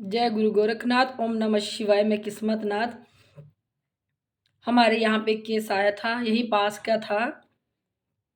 जय गुरु गोरखनाथ। ओम नमः शिवाय। मैं किस्मत नाथ। हमारे यहाँ पे केस आया था, यही पास का था,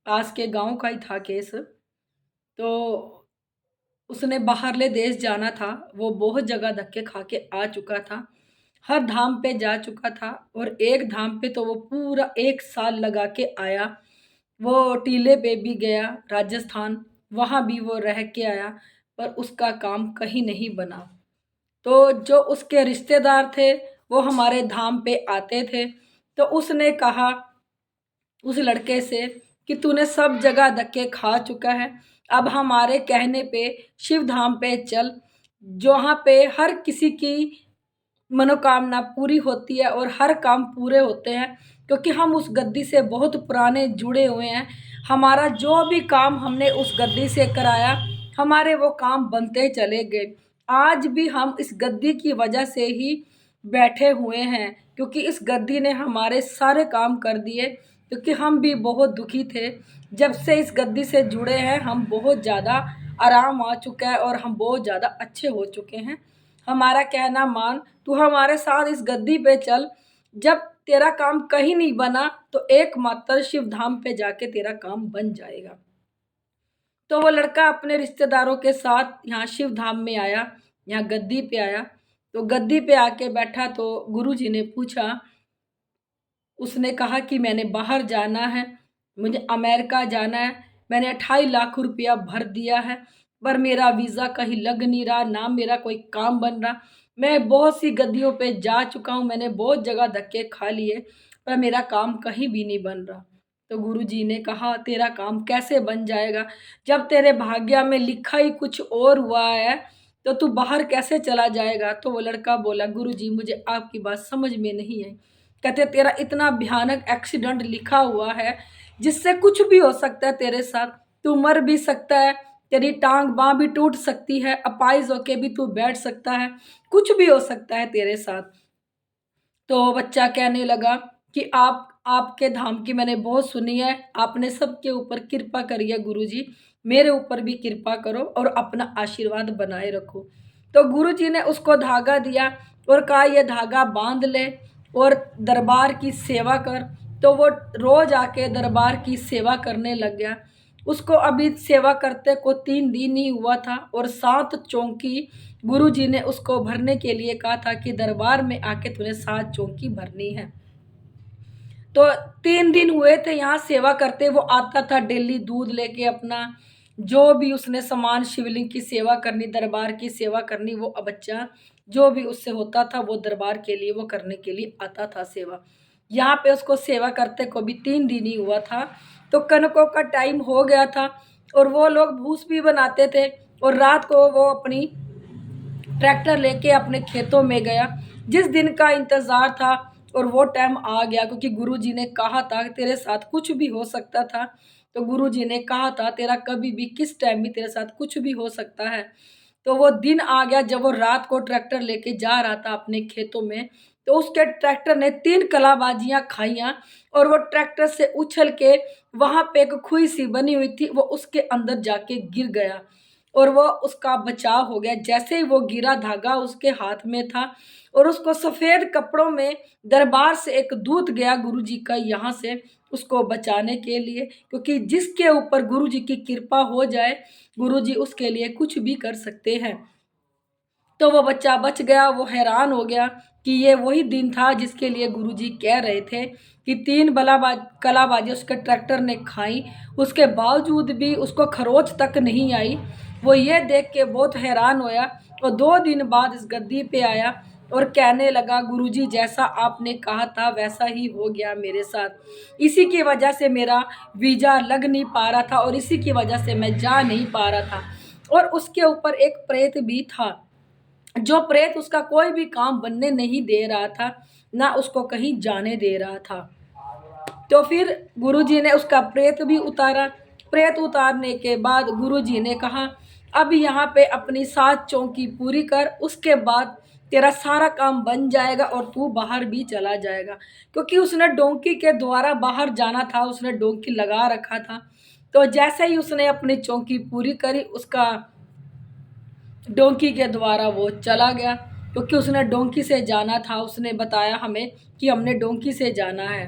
पास के गांव का ही था केस। तो उसने बाहरले देश जाना था। वो बहुत जगह धक्के खा के आ चुका था, हर धाम पे जा चुका था। और एक धाम पे तो वो पूरा 1 साल लगा के आया। वो टीले पे भी गया, राजस्थान, वहाँ भी वो रह के आया, पर उसका काम कहीं नहीं बना। तो जो उसके रिश्तेदार थे वो हमारे धाम पे आते थे। तो उसने कहा उस लड़के से कि तूने सब जगह धक्के खा चुका है, अब हमारे कहने पे शिव धाम पे चल, जहाँ पे हर किसी की मनोकामना पूरी होती है और हर काम पूरे होते हैं। क्योंकि हम उस गद्दी से बहुत पुराने जुड़े हुए हैं। हमारा जो भी काम हमने उस गद्दी से कराया, हमारे वो काम बनते चले गए। आज भी हम इस गद्दी की वजह से ही बैठे हुए हैं, क्योंकि इस गद्दी ने हमारे सारे काम कर दिए। क्योंकि हम भी बहुत दुखी थे, जब से इस गद्दी से जुड़े हैं हम बहुत ज़्यादा आराम आ चुका है और हम बहुत ज़्यादा अच्छे हो चुके हैं। हमारा कहना मान, तू हमारे साथ इस गद्दी पे चल। जब तेरा काम कहीं नहीं बना तो एकमात्र शिव धाम पे जाके तेरा काम बन जाएगा। तो वो लड़का अपने रिश्तेदारों के साथ यहाँ शिव धाम में आया, यहाँ गद्दी पे आया। तो गद्दी पे आके बैठा तो गुरुजी ने पूछा, उसने कहा कि मैंने बाहर जाना है, मुझे अमेरिका जाना है। मैंने 28 लाख रुपया भर दिया है, पर मेरा वीज़ा कहीं लग नहीं रहा, ना मेरा कोई काम बन रहा। मैं बहुत सी गद्दियों पे जा चुका हूँ, मैंने बहुत जगह धक्के खा लिए, पर मेरा काम कहीं भी नहीं बन रहा। तो गुरुजी ने कहा, तेरा काम कैसे बन जाएगा, जब तेरे भाग्य में लिखा ही कुछ और हुआ है, तो तू बाहर कैसे चला जाएगा। तो वो लड़का बोला, गुरुजी मुझे आपकी बात समझ में नहीं आई। कहते तेरा इतना भयानक एक्सीडेंट लिखा हुआ है, जिससे कुछ भी हो सकता है तेरे साथ, तू मर भी सकता है, तेरी टांग बाँ भी टूट सकती है, अपाइज होके भी तू बैठ सकता है, कुछ भी हो सकता है तेरे साथ। तो बच्चा कहने लगा कि आपके धाम की मैंने बहुत सुनी है, आपने सबके ऊपर कृपा करी है गुरुजी, मेरे ऊपर भी कृपा करो और अपना आशीर्वाद बनाए रखो। तो गुरुजी ने उसको धागा दिया और कहा, ये धागा बांध ले और दरबार की सेवा कर। तो वो रोज आके दरबार की सेवा करने लग गया। उसको अभी सेवा करते को 3 दिन ही हुआ था और 7 चौकी गुरुजी ने उसको भरने के लिए कहा था कि दरबार में आके तूने 7 चौकी भरनी है। तो 3 दिन हुए थे यहाँ सेवा करते। वो आता था डेली दूध लेके अपना, जो भी उसने सामान, शिवलिंग की सेवा करनी, दरबार की सेवा करनी, वो बच्चा जो भी उससे होता था वो दरबार के लिए वो करने के लिए आता था सेवा। यहाँ पे उसको सेवा करते को भी 3 दिन ही हुआ था। तो कनकों का टाइम हो गया था और वो लोग भूस भी बनाते थे। और रात को वो अपनी ट्रैक्टर लेके अपने खेतों में गया। जिस दिन का इंतज़ार था और वो टाइम आ गया, क्योंकि गुरुजी ने कहा था कि तेरे साथ कुछ भी हो सकता था। तो गुरुजी ने कहा था तेरा कभी भी किस टाइम भी तेरे साथ कुछ भी हो सकता है। तो वो दिन आ गया जब वो रात को ट्रैक्टर लेके जा रहा था अपने खेतों में। तो उसके ट्रैक्टर ने 3 कलाबाजियां खाइयां और वो ट्रैक्टर से उछल के, वहां पे एक खुई सी बनी हुई थी, वो उसके अंदर जाके गिर गया और वो उसका बचाव हो गया। जैसे ही वो गिरा, धागा उसके हाथ में था और उसको सफ़ेद कपड़ों में दरबार से एक दूत गया गुरुजी का, यहाँ से उसको बचाने के लिए। क्योंकि जिसके ऊपर गुरुजी की कृपा हो जाए, गुरुजी उसके लिए कुछ भी कर सकते हैं। तो वो बच्चा बच गया। वो हैरान हो गया कि ये वही दिन था जिसके लिए गुरुजी कह रहे थे कि 3 कलाबाजी उसके ट्रैक्टर ने खाई, उसके बावजूद भी उसको खरोच तक नहीं आई। वो ये देख के बहुत हैरान होया और 2 दिन बाद इस गद्दी पे आया और कहने लगा, गुरुजी जैसा आपने कहा था वैसा ही हो गया मेरे साथ। इसी की वजह से मेरा वीज़ा लग नहीं पा रहा था और इसी की वजह से मैं जा नहीं पा रहा था। और उसके ऊपर एक प्रेत भी था, जो प्रेत उसका कोई भी काम बनने नहीं दे रहा था, ना उसको कहीं जाने दे रहा था। तो फिर गुरुजी ने उसका प्रेत भी उतारा। प्रेत उतारने के बाद गुरुजी ने कहा, अब यहाँ पे अपनी 7 चौकी पूरी कर, उसके बाद तेरा सारा काम बन जाएगा और तू बाहर भी चला जाएगा। क्योंकि उसने डोंकी के द्वारा बाहर जाना था, उसने डोंकी लगा रखा था। तो जैसे ही उसने अपनी चौकी पूरी करी, उसका डोंकी के द्वारा वो चला गया, क्योंकि उसने डोंकी से जाना था। उसने बताया हमें कि हमने डोंकी से जाना है।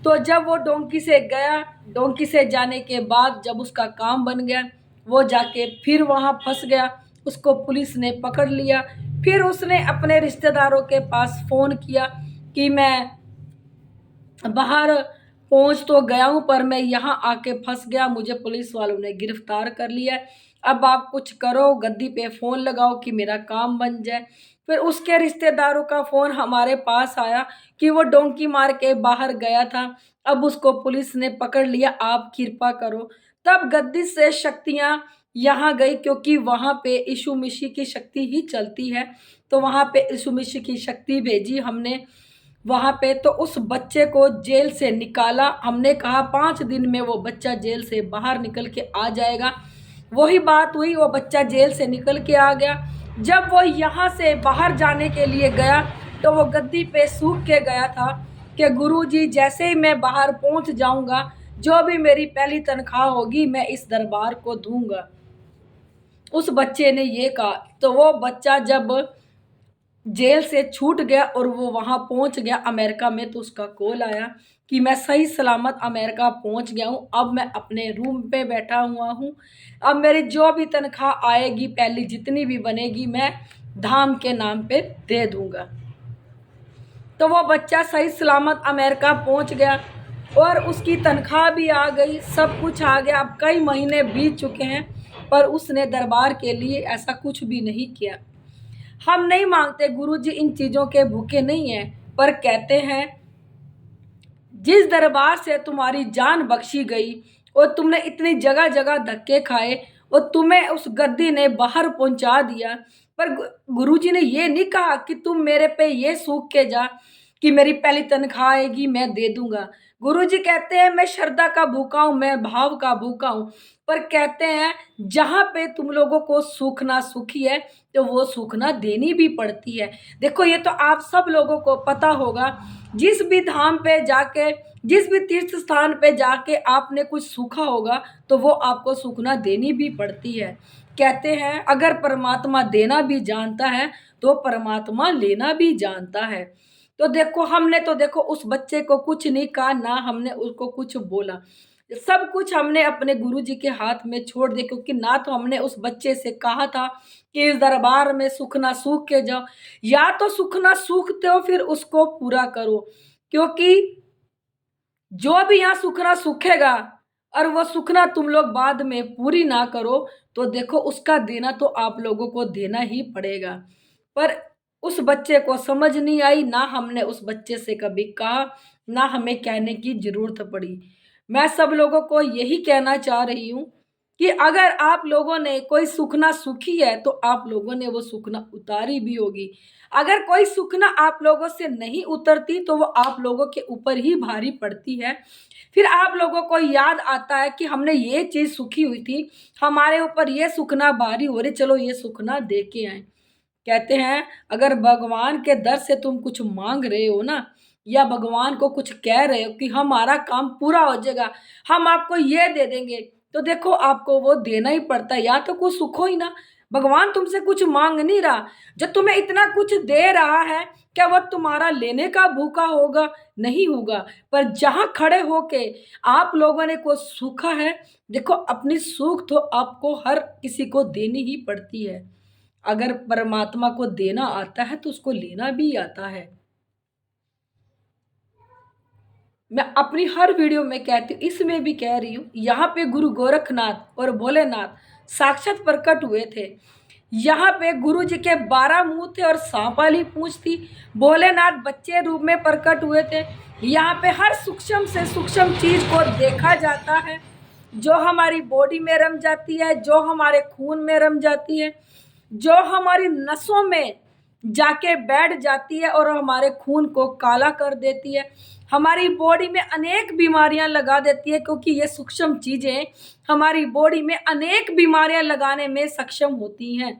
तो जब वो डोंकी से गया, डोंकी से जाने के बाद जब उसका काम बन गया, वो जाके फिर वहाँ फंस गया। उसको पुलिस ने पकड़ लिया। फिर उसने अपने रिश्तेदारों के पास फ़ोन किया कि मैं बाहर पहुंच तो गया हूं, पर मैं यहाँ आके फंस गया, मुझे पुलिस वालों ने गिरफ्तार कर लिया है। अब आप कुछ करो, गद्दी पे फ़ोन लगाओ कि मेरा काम बन जाए। फिर उसके रिश्तेदारों का फ़ोन हमारे पास आया कि वो डोंकी मार के बाहर गया था, अब उसको पुलिस ने पकड़ लिया, आप कृपा करो। तब गद्दी से शक्तियाँ यहाँ गई, क्योंकि वहाँ पे यीशु मसीह की शक्ति ही चलती है। तो वहाँ पे यीशु मसीह की शक्ति भेजी हमने वहाँ पे। तो उस बच्चे को जेल से निकाला। हमने कहा 5 दिन में वो बच्चा जेल से बाहर निकल के आ जाएगा। वही बात हुई, वो बच्चा जेल से निकल के आ गया। जब वो यहाँ से बाहर जाने के लिए गया, तो वो गद्दी पे सूख के गया था कि गुरुजी जैसे ही मैं बाहर पहुँच जाऊँगा, जो भी मेरी पहली तनख्वाह होगी मैं इस दरबार को दूंगा। उस बच्चे ने ये कहा। तो वो बच्चा जब जेल से छूट गया और वो वहाँ पहुँच गया अमेरिका में, तो उसका कॉल आया कि मैं सही सलामत अमेरिका पहुँच गया हूँ। अब मैं अपने रूम पे बैठा हुआ हूँ। अब मेरी जो भी तनख्वाह आएगी, पहली जितनी भी बनेगी, मैं धाम के नाम पे दे दूँगा। तो वो बच्चा सही सलामत अमेरिका पहुँच गया और उसकी तनख्वाह भी आ गई, सब कुछ आ गया। अब कई महीने बीत चुके हैं, पर उसने दरबार के लिए ऐसा कुछ भी नहीं किया। हम नहीं मांगते, गुरुजी इन चीज़ों के भूखे नहीं हैं, पर कहते हैं जिस दरबार से तुम्हारी जान बख्शी गई और तुमने इतनी जगह जगह धक्के खाए और तुम्हें उस गद्दी ने बाहर पहुंचा दिया, पर गुरुजी ने ये नहीं कहा कि तुम मेरे पे ये सूख के जा कि मेरी पहली तनख्वाह आएगी मैं दे दूंगा। गुरुजी कहते हैं मैं श्रद्धा का भूखा हूँ, मैं भाव का भूखा हूँ। पर कहते हैं जहाँ पे तुम लोगों को सूखना सुखी है, तो वो सूखना देनी भी पड़ती है। देखो ये तो आप सब लोगों को पता होगा, जिस भी धाम पे जाके, जिस भी तीर्थ स्थान पे जाके आपने कुछ सूखा होगा, तो वो आपको सूखना देनी भी पड़ती है। कहते हैं अगर परमात्मा देना भी जानता है, तो परमात्मा लेना भी जानता है। तो देखो हमने तो देखो उस बच्चे को कुछ नहीं कहा, ना हमने उसको कुछ बोला। सब कुछ हमने अपने गुरुजी के हाथ में छोड़ दिया, क्योंकि ना तो हमने उस बच्चे से कहा था कि इस दरबार में सूखना सूख के जाओ, या तो सूखना सूखते हो फिर उसको पूरा करो। क्योंकि जो भी यहाँ सूखना सूखेगा और वो सूखना तुम लोग बाद में पूरी ना करो, तो देखो उसका देना तो आप लोगों को देना ही पड़ेगा। पर उस बच्चे को समझ नहीं आई, ना हमने उस बच्चे से कभी कहा, ना हमें कहने की ज़रूरत पड़ी। मैं सब लोगों को यही कहना चाह रही हूँ कि अगर आप लोगों ने कोई सूखना सूखी है, तो आप लोगों ने वो सूखना उतारी भी होगी। अगर कोई सूखना आप लोगों से नहीं उतरती, तो वो आप लोगों के ऊपर ही भारी पड़ती है। फिर आप लोगों को याद आता है कि हमने ये चीज़ सूखी हुई थी, हमारे ऊपर ये सूखना भारी हो रही, चलो ये सूखना दे के आए। कहते हैं अगर भगवान के दर से तुम कुछ मांग रहे हो ना, या भगवान को कुछ कह रहे हो कि हमारा काम पूरा हो जाएगा, हम आपको ये दे देंगे, तो देखो आपको वो देना ही पड़ता है, या तो कुछ सुखो ही ना। भगवान तुमसे कुछ मांग नहीं रहा, जो तुम्हें इतना कुछ दे रहा है, क्या वह तुम्हारा लेने का भूखा होगा? नहीं होगा। पर जहाँ खड़े होके आप लोगों ने कुछ सूखा है, देखो अपनी सूख तो आपको हर किसी को देनी ही पड़ती है। अगर परमात्मा को देना आता है, तो उसको लेना भी आता है। मैं अपनी हर वीडियो में कहती हूँ, इसमें भी कह रही हूँ, यहाँ पे गुरु गोरखनाथ और भोलेनाथ साक्षात प्रकट हुए थे। यहाँ पे गुरु जी के 12 मुंह थे और सांप वाली पूंछ थी। भोलेनाथ बच्चे रूप में प्रकट हुए थे। यहाँ पे हर सूक्ष्म से सूक्ष्म चीज को देखा जाता है, जो हमारी बॉडी में रम जाती है, जो हमारे खून में रम जाती है, जो हमारी नसों में जाके बैठ जाती है और हमारे खून को काला कर देती है, हमारी बॉडी में अनेक बीमारियां लगा देती है, क्योंकि ये सूक्ष्म चीज़ें हमारी बॉडी में अनेक बीमारियां लगाने में सक्षम होती हैं।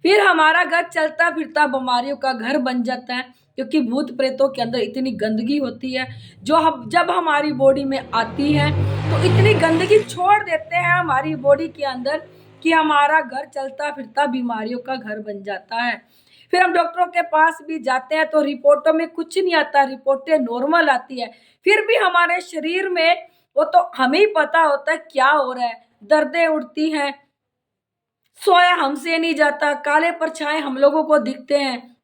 फिर हमारा घर चलता फिरता बीमारियों का घर बन जाता है, क्योंकि भूत प्रेतों के अंदर इतनी गंदगी होती है, जो हम जब हमारी बॉडी में आती है, तो इतनी गंदगी छोड़ देते हैं हमारी बॉडी के अंदर कि हमारा घर चलता फिरता बीमारियों का घर बन जाता है। फिर हम डॉक्टरों के पास भी जाते हैं तो रिपोर्टों में कुछ नहीं आता, रिपोर्टें नॉर्मल आती है। फिर भी हमारे शरीर में वो तो हमें ही पता होता है क्या हो रहा है, दर्दें उठती हैं, सोया हमसे नहीं जाता, काले परछाए हम लोगों को दिखते हैं,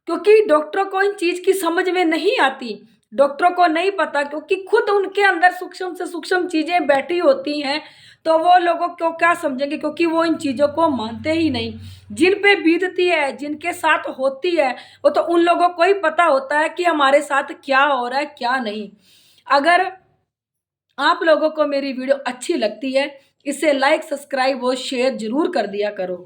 क्योंकि डॉक्टरों को इन चीज की समझ में नहीं आती। डॉक्टरों को नहीं पता, क्योंकि खुद उनके अंदर सूक्ष्म से सूक्ष्म चीजें बैठी होती हैं, तो वो लोगों को क्या समझेंगे, क्योंकि वो इन चीजों को मानते ही नहीं। जिन पे बीतती है, जिनके साथ होती है, वो तो उन लोगों को ही पता होता है कि हमारे साथ क्या हो रहा है क्या नहीं। अगर आप लोगों को मेरी वीडियो अच्छी लगती है, इसे लाइक, सब्सक्राइब और शेयर जरूर कर दिया करो।